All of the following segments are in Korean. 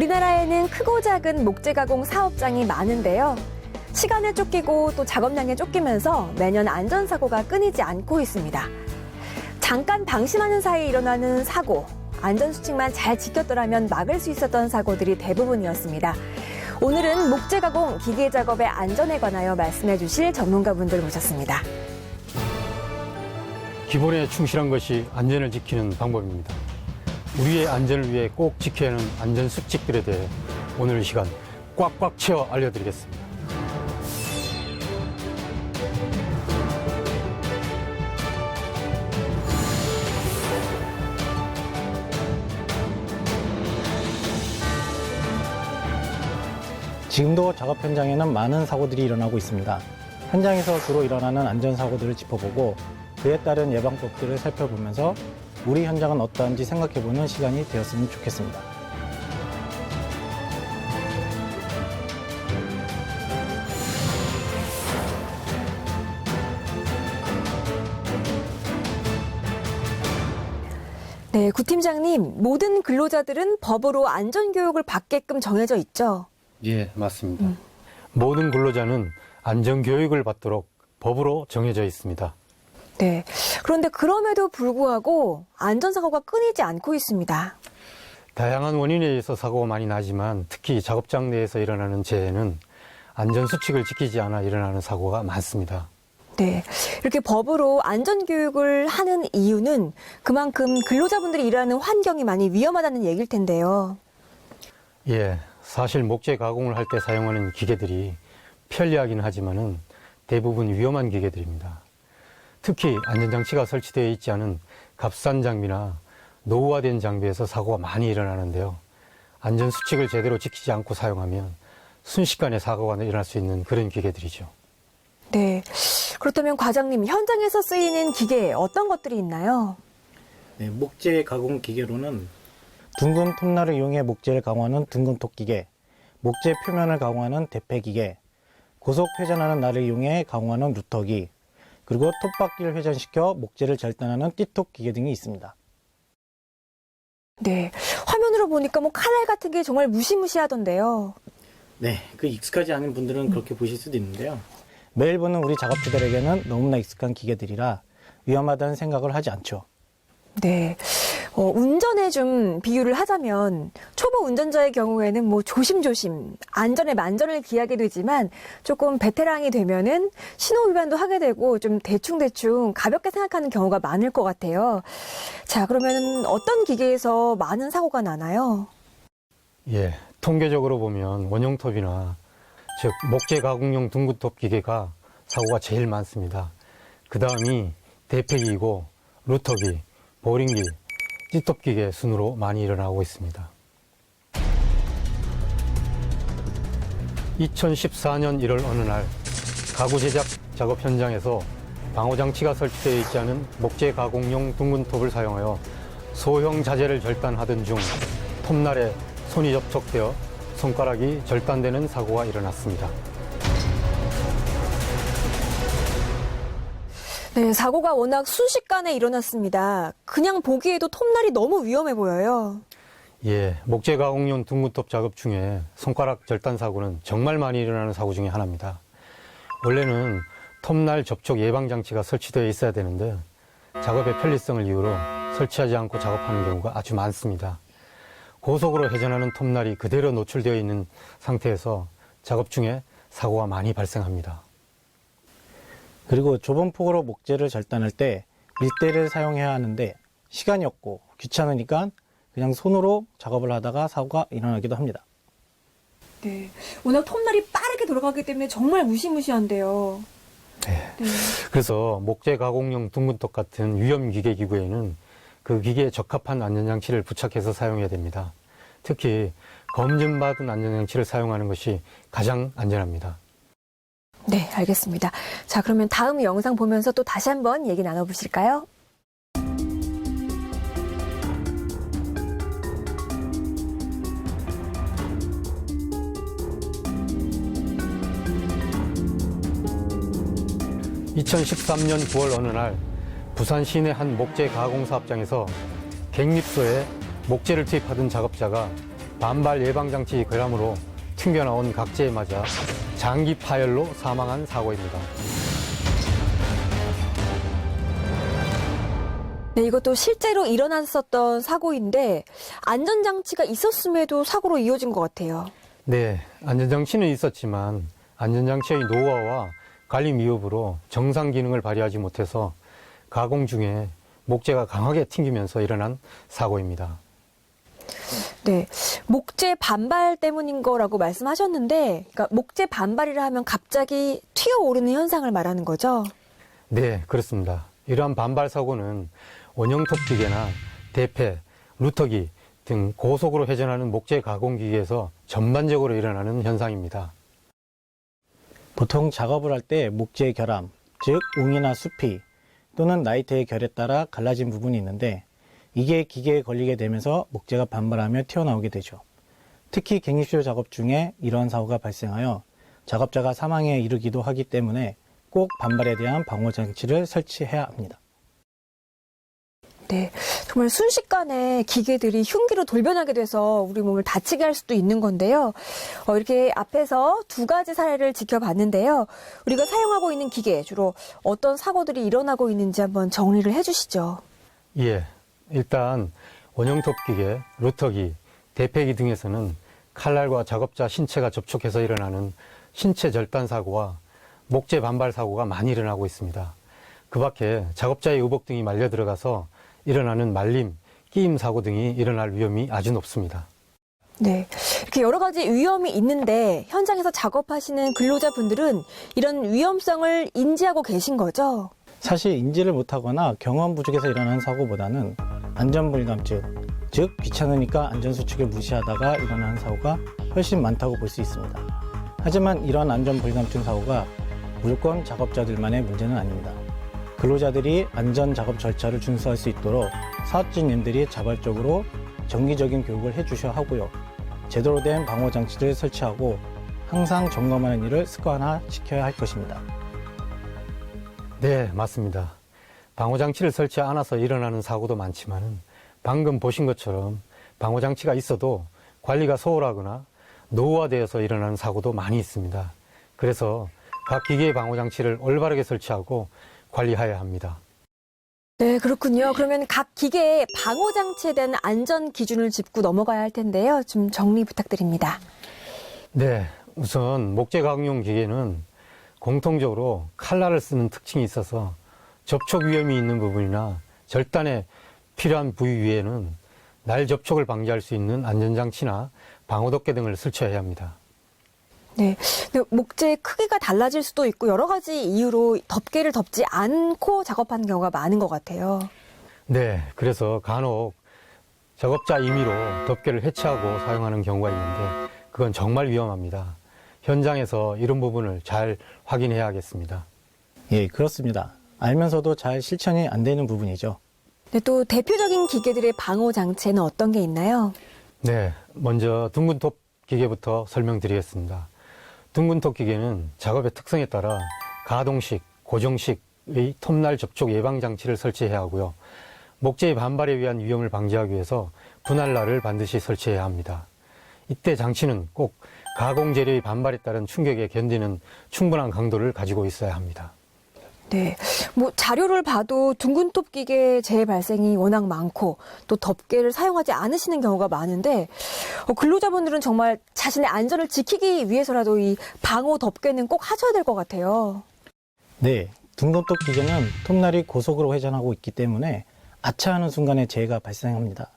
우리나라에는 크고 작은 목재 가공 사업장이 많은데요. 시간에 쫓기고 또 작업량에 쫓기면서 매년 안전사고가 끊이지 않고 있습니다. 잠깐 방심하는 사이에 일어나는 사고, 안전수칙만 잘 지켰더라면 막을 수 있었던 사고들이 대부분이었습니다. 오늘은 목재 가공 기계 작업의 안전에 관하여 말씀해 주실 전문가분들 모셨습니다. 기본에 충실한 것이 안전을 지키는 방법입니다. 우리의 안전을 위해 꼭 지켜야 하는 안전 수칙들에 대해 오늘 이 시간 꽉꽉 채워 알려드리겠습니다. 지금도 작업 현장에는 많은 사고들이 일어나고 있습니다. 현장에서 주로 일어나는 안전사고들을 짚어보고 그에 따른 예방법들을 살펴보면서 우리 현장은 어떠한지 생각해보는 시간이 되었으면 좋겠습니다. 네, 구 팀장님, 모든 근로자들은 법으로 안전교육을 받게끔 정해져 있죠? 예, 맞습니다. 모든 근로자는 안전교육을 받도록 법으로 정해져 있습니다. 네. 그런데 그럼에도 불구하고 안전사고가 끊이지 않고 있습니다. 다양한 원인에 의해서 사고가 많이 나지만 특히 작업장 내에서 일어나는 재해는 안전수칙을 지키지 않아 일어나는 사고가 많습니다. 네. 이렇게 법으로 안전교육을 하는 이유는 그만큼 근로자분들이 일하는 환경이 많이 위험하다는 얘기일 텐데요. 예, 사실 목재 가공을 할 때 사용하는 기계들이 편리하긴 하지만은 대부분 위험한 기계들입니다. 특히 안전장치가 설치되어 있지 않은 값싼 장비나 노후화된 장비에서 사고가 많이 일어나는데요. 안전수칙을 제대로 지키지 않고 사용하면 순식간에 사고가 일어날 수 있는 그런 기계들이죠. 네. 그렇다면 과장님, 현장에서 쓰이는 기계 어떤 것들이 있나요? 네, 목재 가공 기계로는 둥근 톱날을 이용해 목재를 강화하는 둥근톱 기계, 목재 표면을 강화하는 대패기계, 고속 회전하는 날을 이용해 강화하는 루터기, 그리고 톱바퀴를 회전시켜 목재를 절단하는 띠톱 기계 등이 있습니다. 네. 화면으로 보니까 칼날 같은 게 정말 무시무시하던데요. 네, 익숙하지 않은 분들은 그렇게 보실 수도 있는데요. 매일 보는 우리 작업자들에게는 너무나 익숙한 기계들이라 위험하다는 생각을 하지 않죠. 네. 운전에 좀 비유를 하자면 초보 운전자의 경우에는 조심조심 안전에 만전을 기하게 되지만 조금 베테랑이 되면은 신호 위반도 하게 되고 좀 대충대충 가볍게 생각하는 경우가 많을 것 같아요. 자, 그러면 어떤 기계에서 많은 사고가 나나요? 예, 통계적으로 보면 원형톱이나 즉 목재 가공용 둥근톱 기계가 사고가 제일 많습니다. 그 다음이 대패기이고 루터기, 보링기, 띠톱 기계 순으로 많이 일어나고 있습니다. 2014년 1월 어느 날 가구 제작 작업 현장에서 방호장치가 설치되어 있지 않은 목재 가공용 둥근톱을 사용하여 소형 자재를 절단하던 중 톱날에 손이 접촉되어 손가락이 절단되는 사고가 일어났습니다. 네, 사고가 워낙 순식간에 일어났습니다. 그냥 보기에도 톱날이 너무 위험해 보여요. 예, 목재 가공용 둥근톱 작업 중에 손가락 절단 사고는 정말 많이 일어나는 사고 중에 하나입니다. 원래는 톱날 접촉 예방 장치가 설치되어 있어야 되는데 작업의 편리성을 이유로 설치하지 않고 작업하는 경우가 아주 많습니다. 고속으로 회전하는 톱날이 그대로 노출되어 있는 상태에서 작업 중에 사고가 많이 발생합니다. 그리고 좁은 폭으로 목재를 절단할 때 밀대를 사용해야 하는데 시간이 없고 귀찮으니까 그냥 손으로 작업을 하다가 사고가 일어나기도 합니다. 네, 워낙 톱날이 빠르게 돌아가기 때문에 정말 무시무시한데요. 네. 네. 그래서 목재 가공용 둥근톱 같은 위험 기계 기구에는 그 기계에 적합한 안전장치를 부착해서 사용해야 됩니다. 특히 검증받은 안전장치를 사용하는 것이 가장 안전합니다. 네, 알겠습니다. 자, 그러면 다음 영상 보면서 또 다시 한번 얘기 나눠보실까요? (2013년 9월) 어느 날 부산 시내 한 목재 가공 사업장에서 객립소에 목재를 투입하던 작업자가 반발 예방장치 결함으로 튕겨나온 각재에 맞아 장기 파열로 사망한 사고입니다. 네, 이것도 실제로 일어났었던 사고인데 안전장치가 있었음에도 사고로 이어진 것 같아요. 네, 안전장치는 있었지만 안전장치의 노후화와 관리 미흡으로 정상 기능을 발휘하지 못해서 가공 중에 목재가 강하게 튕기면서 일어난 사고입니다. 네, 목재 반발 때문인 거라고 말씀하셨는데, 그러니까 목재 반발이라 하면 갑자기 튀어오르는 현상을 말하는 거죠? 네, 그렇습니다. 이러한 반발 사고는 원형톱 기계나 대패, 루터기 등 고속으로 회전하는 목재 가공 기계에서 전반적으로 일어나는 현상입니다. 보통 작업을 할 때 목재의 결함, 즉 웅이나 수피 또는 나이테의 결에 따라 갈라진 부분이 있는데 이게 기계에 걸리게 되면서 목재가 반발하며 튀어나오게 되죠. 특히 갱입쇼 작업 중에 이러한 사고가 발생하여 작업자가 사망에 이르기도 하기 때문에 꼭 반발에 대한 방호 장치를 설치해야 합니다. 네, 정말 순식간에 기계들이 흉기로 돌변하게 돼서 우리 몸을 다치게 할 수도 있는 건데요. 이렇게 앞에서 두 가지 사례를 지켜봤는데요. 우리가 사용하고 있는 기계, 주로 어떤 사고들이 일어나고 있는지 한번 정리를 해주시죠. 예, 일단 원형톱 기계, 루터기, 대패기 등에서는 칼날과 작업자 신체가 접촉해서 일어나는 신체 절단 사고와 목재 반발 사고가 많이 일어나고 있습니다. 그 밖에 작업자의 의복 등이 말려 들어가서 일어나는 말림, 끼임 사고 등이 일어날 위험이 아주 높습니다. 네, 이렇게 여러 가지 위험이 있는데 현장에서 작업하시는 근로자분들은 이런 위험성을 인지하고 계신 거죠? 사실 인지를 못하거나 경험 부족에서 일어나는 사고보다는 안전불감증, 즉 귀찮으니까 안전수칙을 무시하다가 일어나는 사고가 훨씬 많다고 볼 수 있습니다. 하지만 이런 안전불감증 사고가 무조건 작업자들만의 문제는 아닙니다. 근로자들이 안전작업 절차를 준수할 수 있도록 사업주님들이 자발적으로 정기적인 교육을 해주셔야 하고요. 제대로 된 방호장치를 설치하고 항상 점검하는 일을 습관화시켜야 할 것입니다. 네, 맞습니다. 방호장치를 설치 않아서 일어나는 사고도 많지만 방금 보신 것처럼 방호장치가 있어도 관리가 소홀하거나 노후화되어서 일어나는 사고도 많이 있습니다. 그래서 각 기계의 방호장치를 올바르게 설치하고 관리해야 합니다. 네, 그렇군요. 그러면 각 기계의 방호 장치에 대한 안전 기준을 짚고 넘어가야 할 텐데요. 좀 정리 부탁드립니다. 네, 우선 목재 가공용 기계는 공통적으로 칼날을 쓰는 특징이 있어서 접촉 위험이 있는 부분이나 절단에 필요한 부위 위에는 날 접촉을 방지할 수 있는 안전장치나 방호덮개 등을 설치해야 합니다. 네, 근데 목재의 크기가 달라질 수도 있고 여러 가지 이유로 덮개를 덮지 않고 작업하는 경우가 많은 것 같아요. 네, 그래서 간혹 작업자 임의로 덮개를 해체하고 사용하는 경우가 있는데 그건 정말 위험합니다. 현장에서 이런 부분을 잘 확인해야겠습니다. 예, 그렇습니다. 알면서도 잘 실천이 안 되는 부분이죠. 네, 또 대표적인 기계들의 방호 장치에는 어떤 게 있나요? 네, 먼저 둥근톱 기계부터 설명드리겠습니다. 둥근톱 기계는 작업의 특성에 따라 가동식, 고정식의 톱날 접촉 예방장치를 설치해야 하고요. 목재의 반발에 의한 위험을 방지하기 위해서 분할날을 반드시 설치해야 합니다. 이때 장치는 꼭 가공 재료의 반발에 따른 충격에 견디는 충분한 강도를 가지고 있어야 합니다. 네, 뭐 자료를 봐도 둥근톱 기계 재해 발생이 워낙 많고 또 덮개를 사용하지 않으시는 경우가 많은데 근로자분들은 정말 자신의 안전을 지키기 위해서라도 이 방호 덮개는 꼭 하셔야 될 것 같아요. 네, 둥근톱 기계는 톱날이 고속으로 회전하고 있기 때문에 아차하는 순간에 재해가 발생합니다.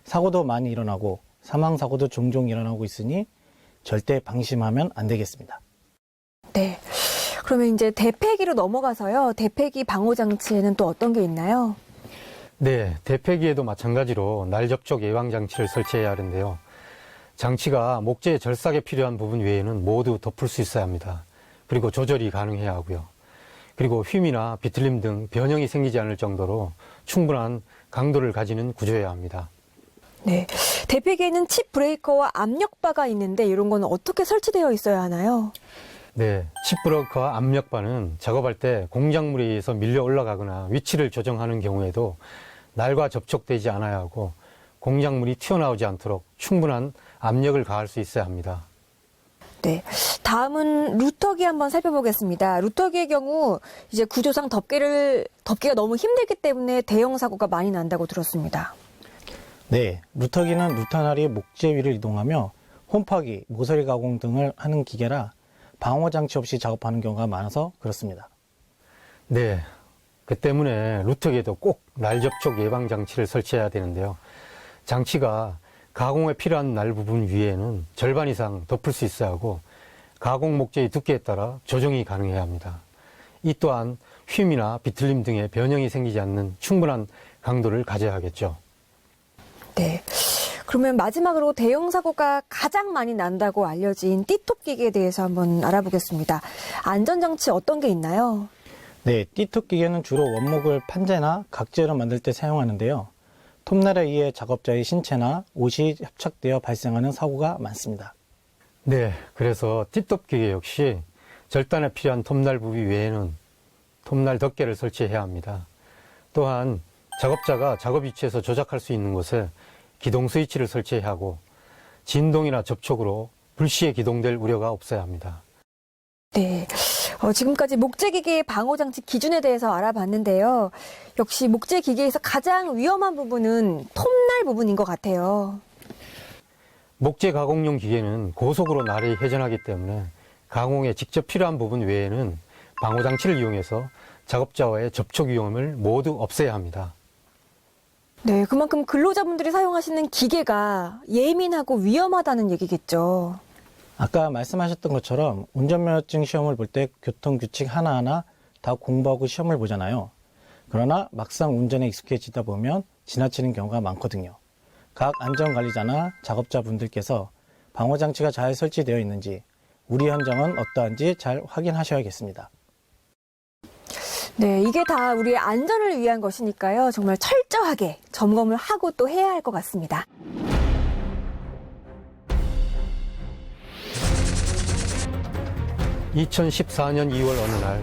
사고도 많이 일어나고 사망사고도 종종 일어나고 있으니 절대 방심하면 안 되겠습니다. 네. 그러면 이제 대패기로 넘어가서요. 대패기 방호 장치에는 또 어떤 게 있나요? 네, 대패기에도 마찬가지로 날 접촉 예방 장치를 설치해야 하는데요. 장치가 목재의 절삭에 필요한 부분 외에는 모두 덮을 수 있어야 합니다. 그리고 조절이 가능해야 하고요. 그리고 휨이나 비틀림 등 변형이 생기지 않을 정도로 충분한 강도를 가지는 구조여야 합니다. 네, 대패기에는 칩 브레이커와 압력바가 있는데 이런 건 어떻게 설치되어 있어야 하나요? 네, 칩브레이커와 압력바는 작업할 때 공작물에 의해서 밀려 올라가거나 위치를 조정하는 경우에도 날과 접촉되지 않아야 하고 공작물이 튀어나오지 않도록 충분한 압력을 가할 수 있어야 합니다. 네. 다음은 루터기 한번 살펴보겠습니다. 루터기의 경우 이제 구조상 덮기가 너무 힘들기 때문에 대형 사고가 많이 난다고 들었습니다. 네, 루터기는 루터날이 목재 위를 이동하며 홈파기, 모서리 가공 등을 하는 기계라 방호 장치 없이 작업하는 경우가 많아서 그렇습니다. 네. 그 때문에 루터기에도 꼭 날 접촉 예방 장치를 설치해야 되는데요. 장치가 가공에 필요한 날 부분 위에는 절반 이상 덮을 수 있어야 하고 가공 목재의 두께에 따라 조정이 가능해야 합니다. 이 또한 휨이나 비틀림 등의 변형이 생기지 않는 충분한 강도를 가져야 하겠죠. 네. 그러면 마지막으로 대형 사고가 가장 많이 난다고 알려진 띠톱 기계에 대해서 한번 알아보겠습니다. 안전장치 어떤 게 있나요? 네, 띠톱 기계는 주로 원목을 판재나 각재로 만들 때 사용하는데요. 톱날에 의해 작업자의 신체나 옷이 협착되어 발생하는 사고가 많습니다. 네, 그래서 띠톱 기계 역시 절단에 필요한 톱날 부위 외에는 톱날 덮개를 설치해야 합니다. 또한 작업자가 작업 위치에서 조작할 수 있는 곳에 기동 스위치를 설치해야 하고 진동이나 접촉으로 불시에 기동될 우려가 없어야 합니다. 네. 지금까지 목재기계의 방호장치 기준에 대해서 알아봤는데요. 역시 목재기계에서 가장 위험한 부분은 톱날 부분인 것 같아요. 목재 가공용 기계는 고속으로 날이 회전하기 때문에 가공에 직접 필요한 부분 외에는 방호장치를 이용해서 작업자와의 접촉 위험을 모두 없애야 합니다. 네, 그만큼 근로자분들이 사용하시는 기계가 예민하고 위험하다는 얘기겠죠. 아까 말씀하셨던 것처럼 운전면허증 시험을 볼 때 교통규칙 하나하나 다 공부하고 시험을 보잖아요. 그러나 막상 운전에 익숙해지다 보면 지나치는 경우가 많거든요. 각 안전관리자나 작업자분들께서 방호장치가 잘 설치되어 있는지, 우리 현장은 어떠한지 잘 확인하셔야겠습니다. 네, 이게 다 우리의 안전을 위한 것이니까요. 정말 철저하게 점검을 하고 또 해야 할 것 같습니다. (2014년 2월) 어느 날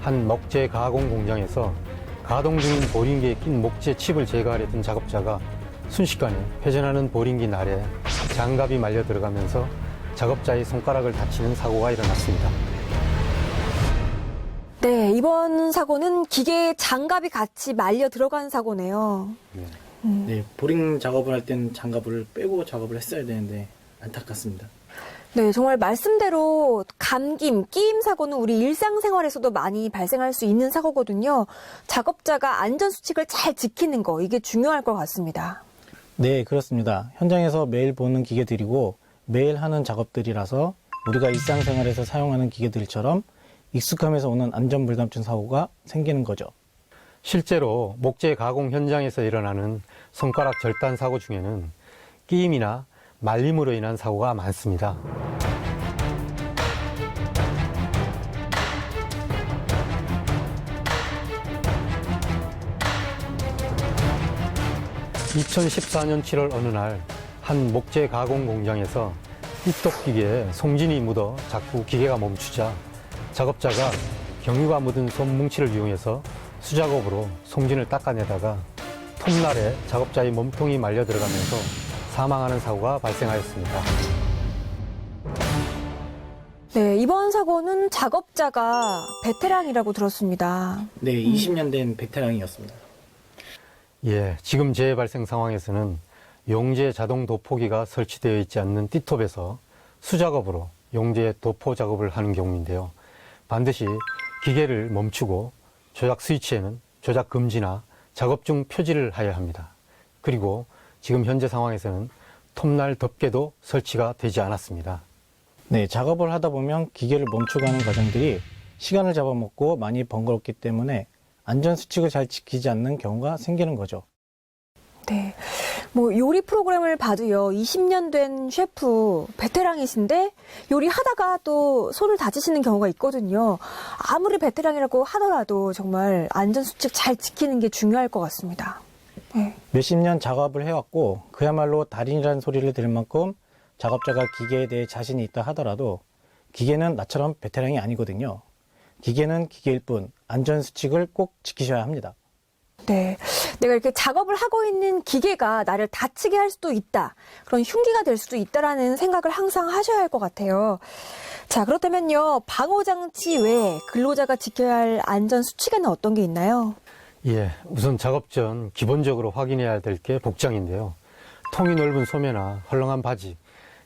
한 목재 가공 공장에서 가동 중인 보링기에 낀 목재 칩을 제거하려던 작업자가 순식간에 회전하는 보링기 날에 장갑이 말려 들어가면서 작업자의 손가락을 다치는 사고가 일어났습니다. 네, 이번 사고는 기계에 장갑이 같이 말려 들어간 사고네요. 네, 보링 작업을 할 때는 장갑을 빼고 작업을 했어야 되는데 안타깝습니다. 네, 정말 말씀대로 감김, 끼임 사고는 우리 일상생활에서도 많이 발생할 수 있는 사고거든요. 작업자가 안전수칙을 잘 지키는 거, 이게 중요할 것 같습니다. 네, 그렇습니다. 현장에서 매일 보는 기계들이고 매일 하는 작업들이라서 우리가 일상생활에서 사용하는 기계들처럼 익숙함에서 오는 안전불감증 사고가 생기는 거죠. 실제로 목재 가공 현장에서 일어나는 손가락 절단 사고 중에는 끼임이나 말림으로 인한 사고가 많습니다. (2014년 7월) 어느 날 한 목재 가공 공장에서 띠톱 기계에 송진이 묻어 자꾸 기계가 멈추자 작업자가 경유가 묻은 솜뭉치를 이용해서 수작업으로 송진을 닦아내다가 톱날에 작업자의 몸통이 말려 들어가면서 사망하는 사고가 발생하였습니다. 네, 이번 사고는 작업자가 베테랑이라고 들었습니다. 네, 20년 된 베테랑이었습니다. 예, 지금 재해 발생 상황에서는 용재 자동 도포기가 설치되어 있지 않는 띠톱에서 수작업으로 용재 도포 작업을 하는 경우인데요. 반드시 기계를 멈추고 조작 스위치에는 조작 금지나 작업 중 표지를 하여야 합니다. 그리고 지금 현재 상황에서는 톱날 덮개도 설치가 되지 않았습니다. 네, 작업을 하다 보면 기계를 멈추고 하는 과정들이 시간을 잡아먹고 많이 번거롭기 때문에 안전수칙을 잘 지키지 않는 경우가 생기는 거죠. 네. 요리 프로그램을 봐도요, 20년 된 셰프, 베테랑이신데, 요리하다가 또 손을 다치시는 경우가 있거든요. 아무리 베테랑이라고 하더라도 정말 안전수칙 잘 지키는 게 중요할 것 같습니다. 네. 몇십 년 작업을 해왔고, 그야말로 달인이라는 소리를 들을 만큼 작업자가 기계에 대해 자신이 있다 하더라도, 기계는 나처럼 베테랑이 아니거든요. 기계는 기계일 뿐, 안전수칙을 꼭 지키셔야 합니다. 네. 내가 이렇게 작업을 하고 있는 기계가 나를 다치게 할 수도 있다. 그런 흉기가 될 수도 있다라는 생각을 항상 하셔야 할 것 같아요. 자, 그렇다면요. 방호장치 외에 근로자가 지켜야 할 안전 수칙에는 어떤 게 있나요? 예, 우선 작업 전 기본적으로 확인해야 될 게 복장인데요. 통이 넓은 소매나 헐렁한 바지,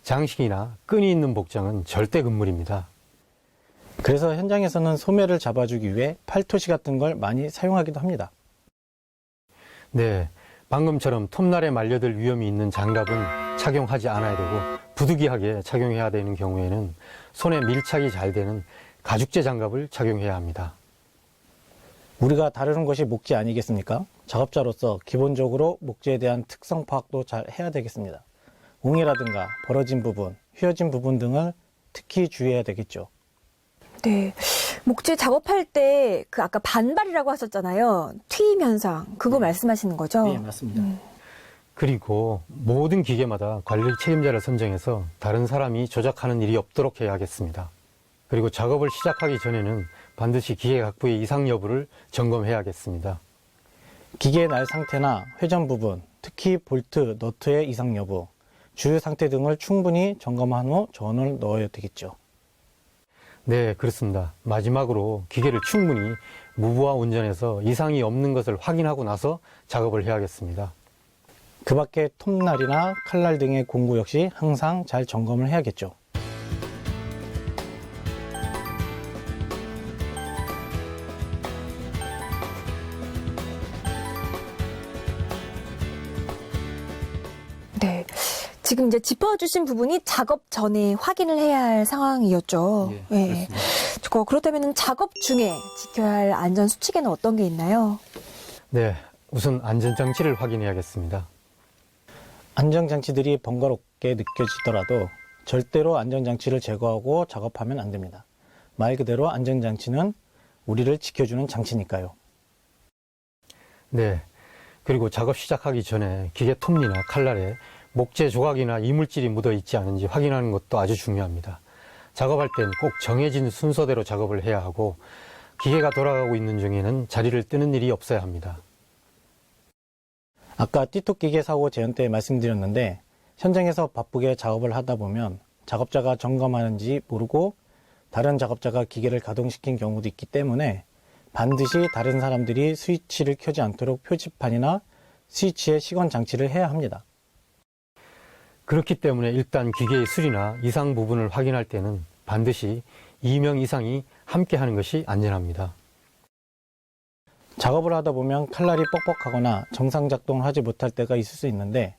장식이나 끈이 있는 복장은 절대 금물입니다. 그래서 현장에서는 소매를 잡아주기 위해 팔토시 같은 걸 많이 사용하기도 합니다. 네, 방금처럼 톱날에 말려들 위험이 있는 장갑은 착용하지 않아야 되고 부득이하게 착용해야 되는 경우에는 손에 밀착이 잘 되는 가죽재 장갑을 착용해야 합니다. 우리가 다루는 것이 목재 아니겠습니까? 작업자로서 기본적으로 목재에 대한 특성 파악도 잘 해야 되겠습니다. 웅이라든가 벌어진 부분, 휘어진 부분 등을 특히 주의해야 되겠죠. 네. 목재 작업할 때 그 아까 반발이라고 하셨잖아요. 튀임 현상. 그거 말씀하시는 거죠? 네, 맞습니다. 그리고 모든 기계마다 관리 책임자를 선정해서 다른 사람이 조작하는 일이 없도록 해야 하겠습니다. 그리고 작업을 시작하기 전에는 반드시 기계 각부의 이상 여부를 점검해야겠습니다. 기계의 날 상태나 회전 부분, 특히 볼트, 너트의 이상 여부, 주유 상태 등을 충분히 점검한 후 전원을 넣어야 되겠죠. 네, 그렇습니다. 마지막으로 기계를 충분히 무브와 운전해서 이상이 없는 것을 확인하고 나서 작업을 해야겠습니다. 그 밖에 톱날이나 칼날 등의 공구 역시 항상 잘 점검을 해야겠죠. 네. 지금 이제 짚어주신 부분이 작업 전에 확인을 해야 할 상황이었죠. 예, 그렇습니다. 그렇다면 작업 중에 지켜야 할 안전 수칙에는 어떤 게 있나요? 네, 우선 안전장치를 확인해야겠습니다. 안전장치들이 번거롭게 느껴지더라도 절대로 안전장치를 제거하고 작업하면 안 됩니다. 말 그대로 안전장치는 우리를 지켜주는 장치니까요. 네, 그리고 작업 시작하기 전에 기계 톱니나 칼날에 목재 조각이나 이물질이 묻어 있지 않은지 확인하는 것도 아주 중요합니다. 작업할 땐 꼭 정해진 순서대로 작업을 해야 하고 기계가 돌아가고 있는 중에는 자리를 뜨는 일이 없어야 합니다. 아까 띠톡기계 사고 재현 때 말씀드렸는데 현장에서 바쁘게 작업을 하다 보면 작업자가 점검하는지 모르고 다른 작업자가 기계를 가동시킨 경우도 있기 때문에 반드시 다른 사람들이 스위치를 켜지 않도록 표지판이나 스위치의 시건 장치를 해야 합니다. 그렇기 때문에 일단 기계의 수리나 이상 부분을 확인할 때는 반드시 2명 이상이 함께 하는 것이 안전합니다. 작업을 하다 보면 칼날이 뻑뻑하거나 정상 작동을 하지 못할 때가 있을 수 있는데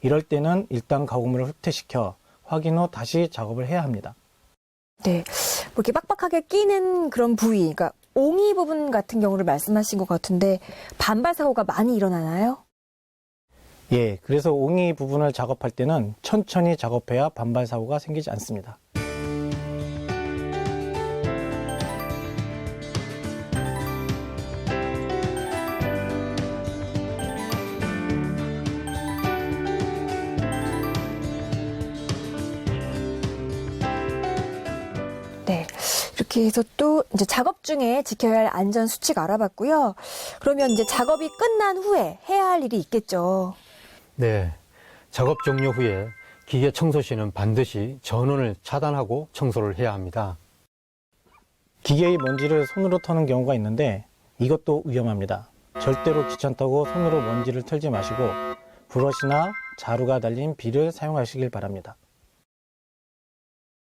이럴 때는 일단 가공물을 후퇴시켜 확인 후 다시 작업을 해야 합니다. 네. 뭐 이렇게 빡빡하게 끼는 그런 부위, 그러니까 옹이 부분 같은 경우를 말씀하신 것 같은데 반발 사고가 많이 일어나나요? 예, 그래서 옹이 부분을 작업할 때는 천천히 작업해야 반발 사고가 생기지 않습니다. 네. 이렇게 해서 또 이제 작업 중에 지켜야 할 안전 수칙 알아봤고요. 그러면 이제 작업이 끝난 후에 해야 할 일이 있겠죠. 네, 작업 종료 후에 기계 청소 시에는 반드시 전원을 차단하고 청소를 해야 합니다. 기계의 먼지를 손으로 터는 경우가 있는데 이것도 위험합니다. 절대로 귀찮다고 손으로 먼지를 털지 마시고 브러시나 자루가 달린 비를 사용하시길 바랍니다.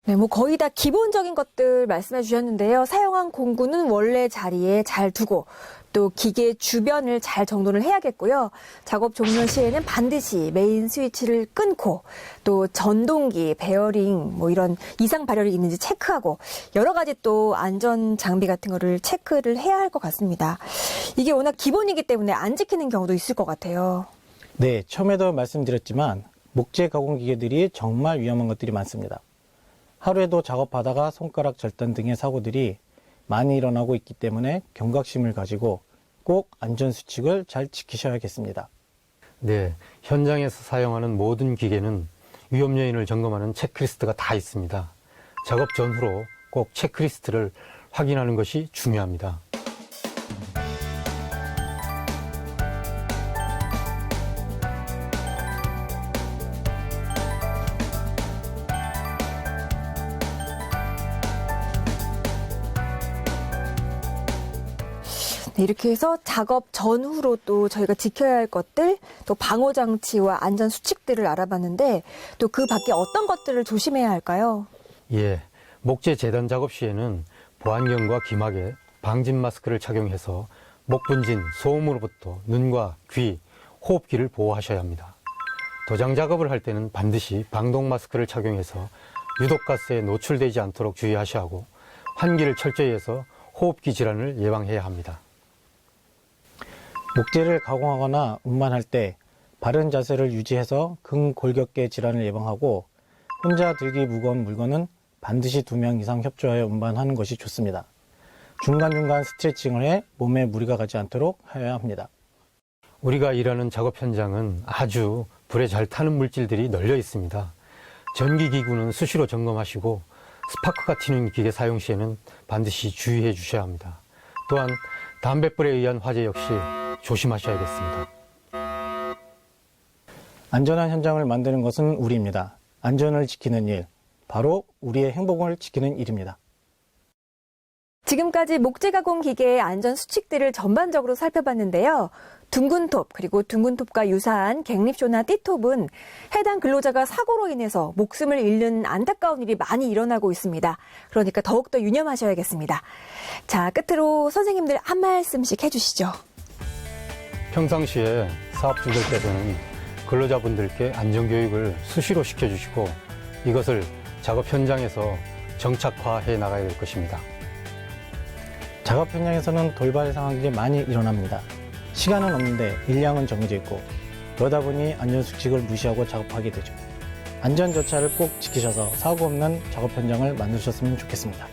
네, 뭐 거의 다 기본적인 것들 말씀해 주셨는데요. 사용한 공구는 원래 자리에 잘 두고 또 기계 주변을 잘 정돈을 해야겠고요. 작업 종료 시에는 반드시 메인 스위치를 끊고 또 전동기, 베어링 뭐 이런 이상 발열이 있는지 체크하고 여러 가지 또 안전 장비 같은 거를 체크를 해야 할 것 같습니다. 이게 워낙 기본이기 때문에 안 지키는 경우도 있을 것 같아요. 네, 처음에도 말씀드렸지만 목재 가공 기계들이 정말 위험한 것들이 많습니다. 하루에도 작업하다가 손가락 절단 등의 사고들이 많이 일어나고 있기 때문에 경각심을 가지고 꼭 안전수칙을 잘 지키셔야겠습니다. 네, 현장에서 사용하는 모든 기계는 위험 요인을 점검하는 체크리스트가 다 있습니다. 작업 전후로 꼭 체크리스트를 확인하는 것이 중요합니다. 네, 이렇게 해서 작업 전후로 또 저희가 지켜야 할 것들, 또 방호 장치와 안전 수칙들을 알아봤는데 또 그 밖에 어떤 것들을 조심해야 할까요? 예, 목재 재단 작업 시에는 보안경과 기막에 방진 마스크를 착용해서 목분진, 소음으로부터 눈과 귀, 호흡기를 보호하셔야 합니다. 도장 작업을 할 때는 반드시 방독 마스크를 착용해서 유독가스에 노출되지 않도록 주의하셔야 하고 환기를 철저히 해서 호흡기 질환을 예방해야 합니다. 목재를 가공하거나 운반할 때 바른 자세를 유지해서 근골격계 질환을 예방하고 혼자 들기 무거운 물건은 반드시 2명 이상 협조하여 운반하는 것이 좋습니다. 중간중간 스트레칭을 해 몸에 무리가 가지 않도록 하여야 합니다. 우리가 일하는 작업 현장은 아주 불에 잘 타는 물질들이 널려 있습니다. 전기기구는 수시로 점검하시고 스파크가 튀는 기계 사용 시에는 반드시 주의해 주셔야 합니다. 또한 담뱃불에 의한 화재 역시 조심하셔야겠습니다. 안전한 현장을 만드는 것은 우리입니다. 안전을 지키는 일, 바로 우리의 행복을 지키는 일입니다. 지금까지 목재 가공 기계의 안전 수칙들을 전반적으로 살펴봤는데요. 둥근 톱 그리고 둥근 톱과 유사한 갱립쇼나 띠톱은 해당 근로자가 사고로 인해서 목숨을 잃는 안타까운 일이 많이 일어나고 있습니다. 그러니까 더욱더 유념하셔야겠습니다. 자, 끝으로 선생님들 한 말씀씩 해주시죠. 평상시에 사업주들께서는 근로자분들께 안전교육을 수시로 시켜주시고 이것을 작업 현장에서 정착화해 나가야 될 것입니다. 작업 현장에서는 돌발 상황들이 많이 일어납니다. 시간은 없는데 일량은 정해져 있고 그러다 보니 안전수칙을 무시하고 작업하게 되죠. 안전조차를 꼭 지키셔서 사고 없는 작업 현장을 만드셨으면 좋겠습니다.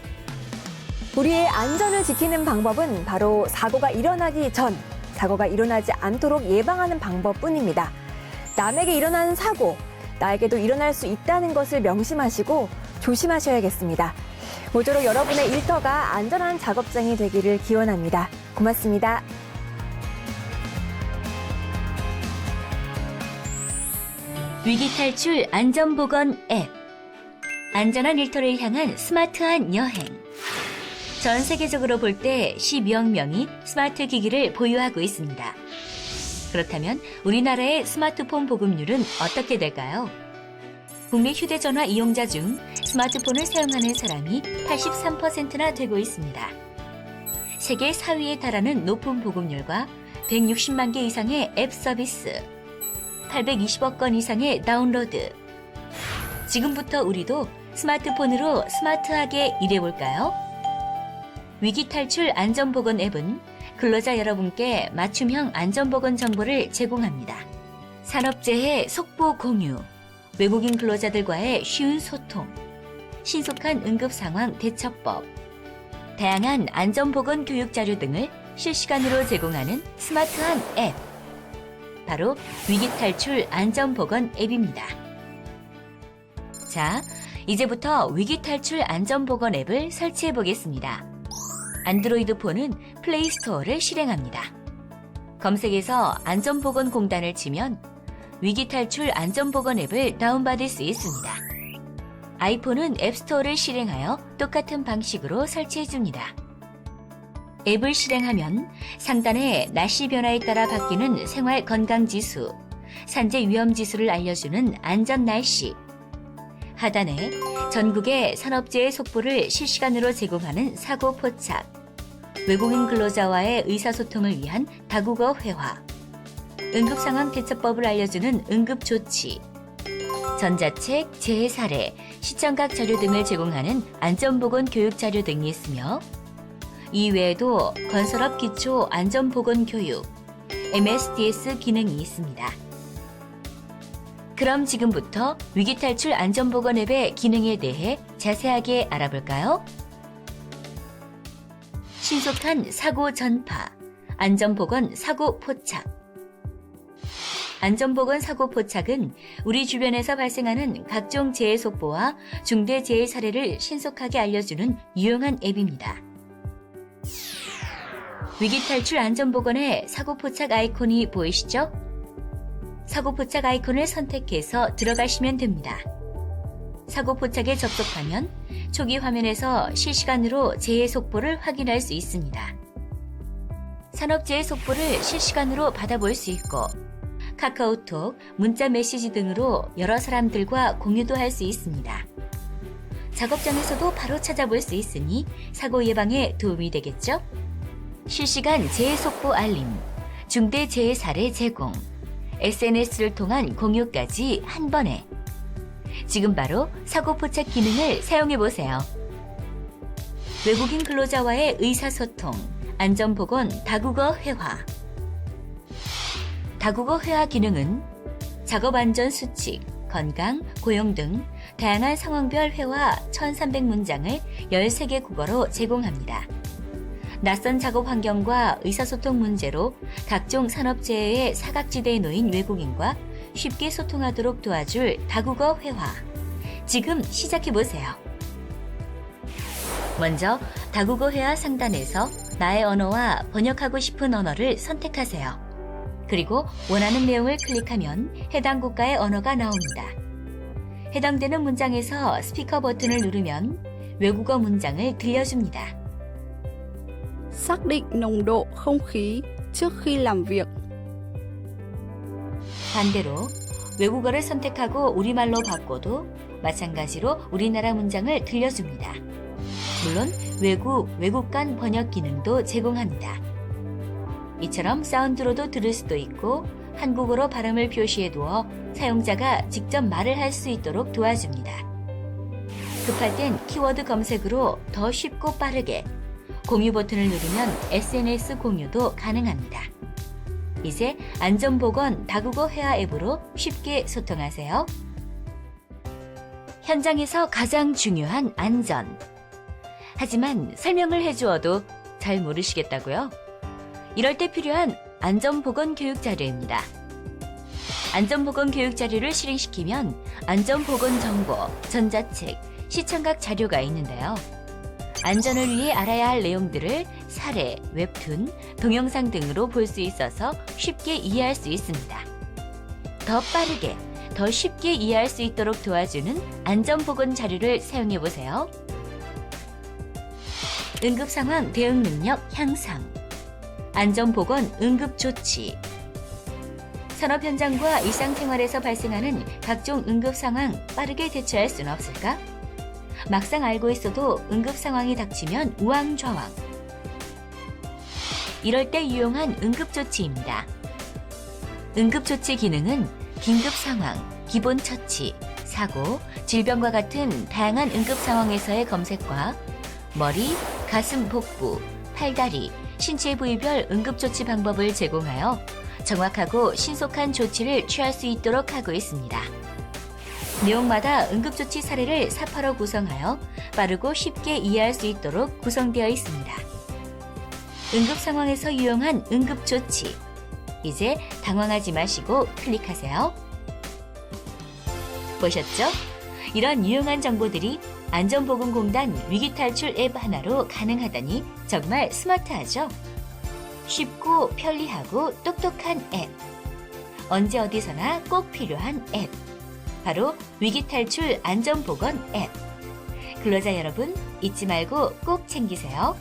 우리의 안전을 지키는 방법은 바로 사고가 일어나기 전, 사고가 일어나지 않도록 예방하는 방법뿐입니다. 남에게 일어나는 사고, 나에게도 일어날 수 있다는 것을 명심하시고 조심하셔야겠습니다. 모쪼록 여러분의 일터가 안전한 작업장이 되기를 기원합니다. 고맙습니다. 위기탈출 안전보건 앱. 안전한 일터를 향한 스마트한 여행. 전 세계적으로 볼 때 12억 명이 스마트 기기를 보유하고 있습니다. 그렇다면 우리나라의 스마트폰 보급률은 어떻게 될까요? 국내 휴대전화 이용자 중 스마트폰을 사용하는 사람이 83%나 되고 있습니다. 세계 4위에 달하는 높은 보급률과 160만 개 이상의 앱 서비스, 820억 건 이상의 다운로드. 지금부터 우리도 스마트폰으로 스마트하게 일해볼까요? 위기탈출 안전보건 앱은 근로자 여러분께 맞춤형 안전보건 정보를 제공합니다. 산업재해 속보 공유, 외국인 근로자들과의 쉬운 소통, 신속한 응급상황 대처법, 다양한 안전보건 교육 자료 등을 실시간으로 제공하는 스마트한 앱. 바로 위기탈출 안전보건 앱입니다. 자, 이제부터 위기탈출 안전보건 앱을 설치해 보겠습니다. 안드로이드 폰은 플레이스토어를 실행합니다. 검색에서 안전보건공단을 치면 위기탈출 안전보건 앱을 다운받을 수 있습니다. 아이폰은 앱스토어를 실행하여 똑같은 방식으로 설치해줍니다. 앱을 실행하면 상단에 날씨 변화에 따라 바뀌는 생활 건강지수, 산재 위험지수를 알려주는 안전날씨, 하단에 전국의 산업재해 속보를 실시간으로 제공하는 사고포착, 외국인 근로자와의 의사소통을 위한 다국어 회화, 응급상황 대처법을 알려주는 응급조치, 전자책, 재해사례, 시청각 자료 등을 제공하는 안전보건 교육 자료 등이 있으며 이 외에도 건설업 기초 안전보건 교육, MSDS 기능이 있습니다. 그럼 지금부터 위기탈출 안전보건 앱의 기능에 대해 자세하게 알아볼까요? 신속한 사고 전파, 안전보건 사고 포착. 안전보건 사고 포착은 우리 주변에서 발생하는 각종 재해 속보와 중대 재해 사례를 신속하게 알려주는 유용한 앱입니다. 위기탈출 안전보건의 사고포착 아이콘이 보이시죠? 사고포착 아이콘을 선택해서 들어가시면 됩니다. 사고포착에 접속하면 초기 화면에서 실시간으로 재해 속보를 확인할 수 있습니다. 산업재해 속보를 실시간으로 받아볼 수 있고 카카오톡, 문자 메시지 등으로 여러 사람들과 공유도 할 수 있습니다. 작업장에서도 바로 찾아볼 수 있으니 사고 예방에 도움이 되겠죠? 실시간 재해 속보 알림, 중대 재해 사례 제공, SNS를 통한 공유까지 한 번에. 지금 바로 사고 포착 기능을 사용해 보세요. 외국인 근로자와의 의사소통, 안전보건 다국어 회화. 다국어 회화 기능은 작업 안전 수칙, 건강, 고용 등 다양한 상황별 회화 1300문장을 13개 국어로 제공합니다. 낯선 작업 환경과 의사소통 문제로 각종 산업재해의 사각지대에 놓인 외국인과 쉽게 소통하도록 도와줄 다국어 회화. 지금 시작해보세요. 먼저 다국어 회화 상단에서 나의 언어와 번역하고 싶은 언어를 선택하세요. 그리고 원하는 내용을 클릭하면 해당 국가의 언어가 나옵니다. 해당되는 문장에서 스피커 버튼을 누르면 외국어 문장을 들려줍니다. xác định nồng độ không khí trước khi làm việc. 반대로 외국어를 선택하고 우리말로 바꿔도 마찬가지로 우리나라 문장을 들려줍니다. 물론 외국 간 번역 기능도 제공합니다. 이처럼 사운드로도 들을 수도 있고 한국어로 발음을 표시해 두어 사용자가 직접 말을 할 수 있도록 도와줍니다. 급할 땐 키워드 검색으로 더 쉽고 빠르게 공유 버튼을 누르면 SNS 공유도 가능합니다. 이제 안전보건 다국어 회화 앱으로 쉽게 소통하세요. 현장에서 가장 중요한 안전. 하지만 설명을 해주어도 잘 모르시겠다고요? 이럴 때 필요한 안전보건 교육 자료입니다. 안전보건 교육 자료를 실행시키면 안전보건 정보, 전자책, 시청각 자료가 있는데요. 안전을 위해 알아야 할 내용들을 사례, 웹툰, 동영상 등으로 볼 수 있어서 쉽게 이해할 수 있습니다. 더 빠르게, 더 쉽게 이해할 수 있도록 도와주는 안전보건 자료를 사용해보세요. 응급상황 대응 능력 향상, 안전보건 응급조치. 산업 현장과 일상생활에서 발생하는 각종 응급상황 빠르게 대처할 수는 없을까? 막상 알고 있어도 응급상황이 닥치면 우왕좌왕. 이럴 때 유용한 응급조치입니다. 응급조치 기능은 긴급상황, 기본처치, 사고, 질병과 같은 다양한 응급상황에서의 검색과 머리, 가슴 복부, 팔다리, 신체 부위별 응급조치 방법을 제공하여 정확하고 신속한 조치를 취할 수 있도록 하고 있습니다. 내용마다 응급조치 사례를 사파로 구성하여 빠르고 쉽게 이해할 수 있도록 구성되어 있습니다. 응급 상황에서 유용한 응급조치. 이제 당황하지 마시고 클릭하세요. 보셨죠? 이런 유용한 정보들이 안전보건공단 위기탈출 앱 하나로 가능하다니 정말 스마트하죠? 쉽고 편리하고 똑똑한 앱. 언제 어디서나 꼭 필요한 앱. 바로 위기탈출 안전보건 앱. 근로자 여러분, 잊지 말고 꼭 챙기세요.